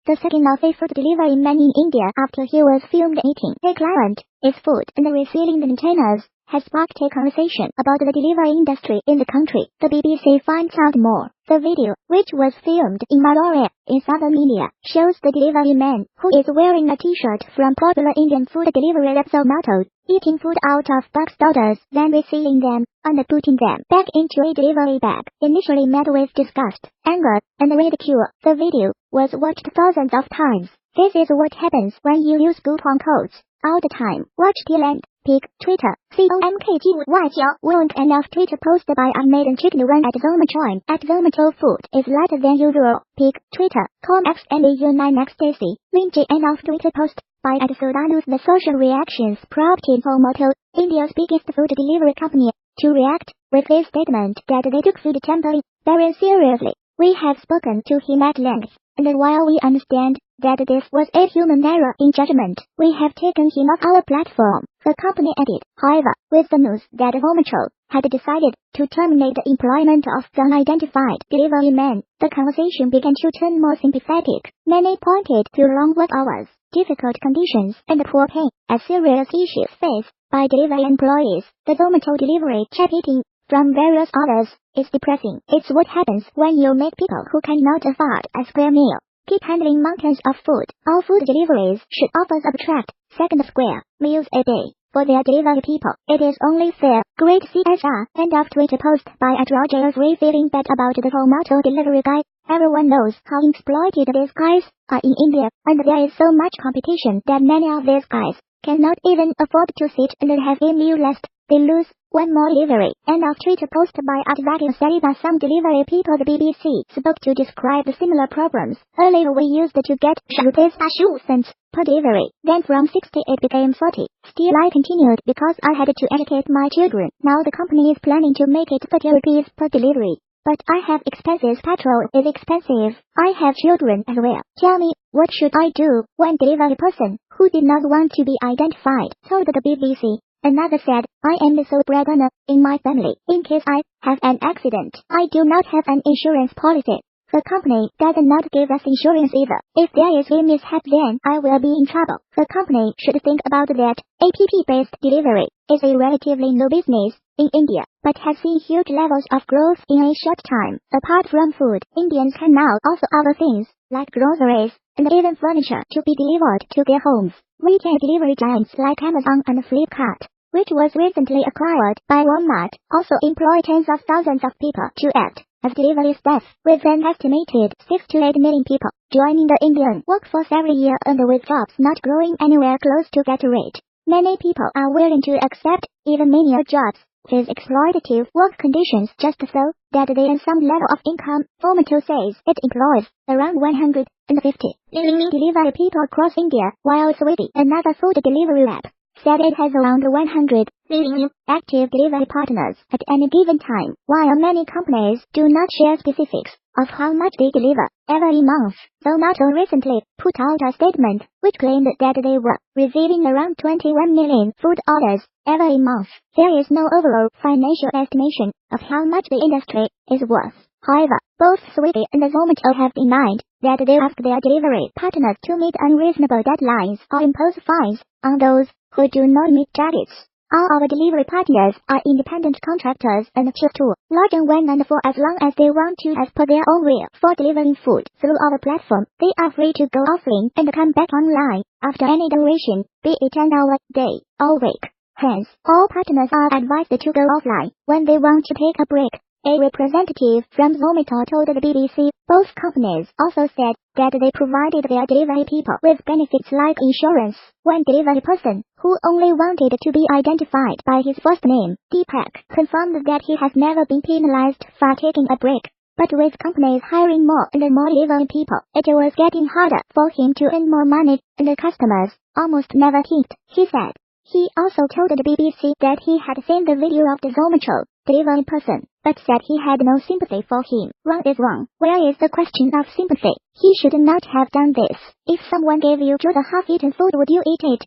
the second of a food delivery man in India after he was filmed eating a client his food and resealing the containers, has sparked a conversation about the delivery industry in the country. The BBC finds out more. The video, which was filmed in Madurai, in southern India, shows the delivery man, who is wearing a t-shirt from popular Indian food delivery app Zomato, eating food out of boxed orders, then resealing them, and putting them back into a delivery bag. Initially met with disgust, anger, and ridicule, the video was watched thousands of times. This is what happens when you use coupon codes all the time. Watch till end. Pic, Twitter, COMKGY won't enough Twitter post by unmade chicken run at Zomato at Zomato food is lighter than usual. Pic, Twitter, COMXMAU9 Stacy, Linji enough Twitter post by at Sudanus. The social reactions prompted Zomato, India's biggest food delivery company, to react with a statement that they took food tampering very seriously. We have spoken to him at length, and while we understand that this was a human error in judgment, we have taken him off our platform, the company added. However, with the news that Zomato had decided to terminate the employment of the unidentified delivery man, the conversation began to turn more sympathetic. Many pointed to long work hours, difficult conditions, and poor pay as serious issues faced by delivery employees. The Zomato delivery chat eating from various orders is depressing. It's what happens when you make people who cannot afford a square meal keep handling mountains of food. All food deliveries should offer subtract second square meals a day for their delivery people. It is only fair. Great CSR. End of Twitter post by Rogers. Feeling bad about the Zomato delivery guy. Everyone knows how exploited these guys are in India, and there is so much competition that many of these guys cannot even afford to sit and have a meal left. They lose one more delivery. End of Twitter post by Zakir Saliba. Some delivery people the BBC spoke to describe the similar problems. Earlier we used to get ₹2 per delivery, then from 60 it became 40. Still I continued because I had to educate my children. Now the company is planning to make it ₹30 per delivery. But I have expenses. Petrol is expensive. I have children as well. Tell me, what should I do? One delivery person, who did not want to be identified, told the BBC. Another said, I am the sole breadwinner in my family. In case I have an accident, I do not have an insurance policy. The company does not give us insurance either. If there is a mishap, then I will be in trouble. The company should think about that. App-based delivery is a relatively new business in India, but has seen huge levels of growth in a short time. Apart from food, Indians can now also order things like groceries and even furniture to be delivered to their homes. Retail delivery giants like Amazon and Flipkart, which was recently acquired by Walmart, also employ tens of thousands of people to act as delivery staff, with an estimated 6 to 8 million people joining the Indian workforce every year, and with jobs not growing anywhere close to that rate. Many people are willing to accept even menial jobs with exploitative work conditions just so that they earn some level of income. Zomato says it employs around 150 million delivery people across India, while Swiggy, another food delivery app, said it has around 100 million active delivery partners at any given time. While many companies do not share specifics of how much they deliver every month, Zomato recently put out a statement which claimed that they were receiving around 21 million food orders every month. There is no overall financial estimation of how much the industry is worth. However, both Swiggy and Zomato have denied that they ask their delivery partners to meet unreasonable deadlines or impose fines on those who do not meet targets. All our delivery partners are independent contractors and choose to log in when and for as long as they want to as per their own will. For delivering food through our platform, they are free to go offline and come back online after any duration, be it an hour, day, or week. Hence, all partners are advised to go offline when they want to take a break. A representative from Zomato told the BBC. Both companies also said that they provided their delivery people with benefits like insurance. One delivery person, who only wanted to be identified by his first name, Deepak, confirmed that he has never been penalized for taking a break. But with companies hiring more and more delivery people, it was getting harder for him to earn more money, and the customers almost never tipped, he said. He also told the BBC that he had seen the video of the Zomato delivery person, but said he had no sympathy for him. Wrong is wrong. Where is the question of sympathy? He should not have done this. If someone gave you the half-eaten food, would you eat it?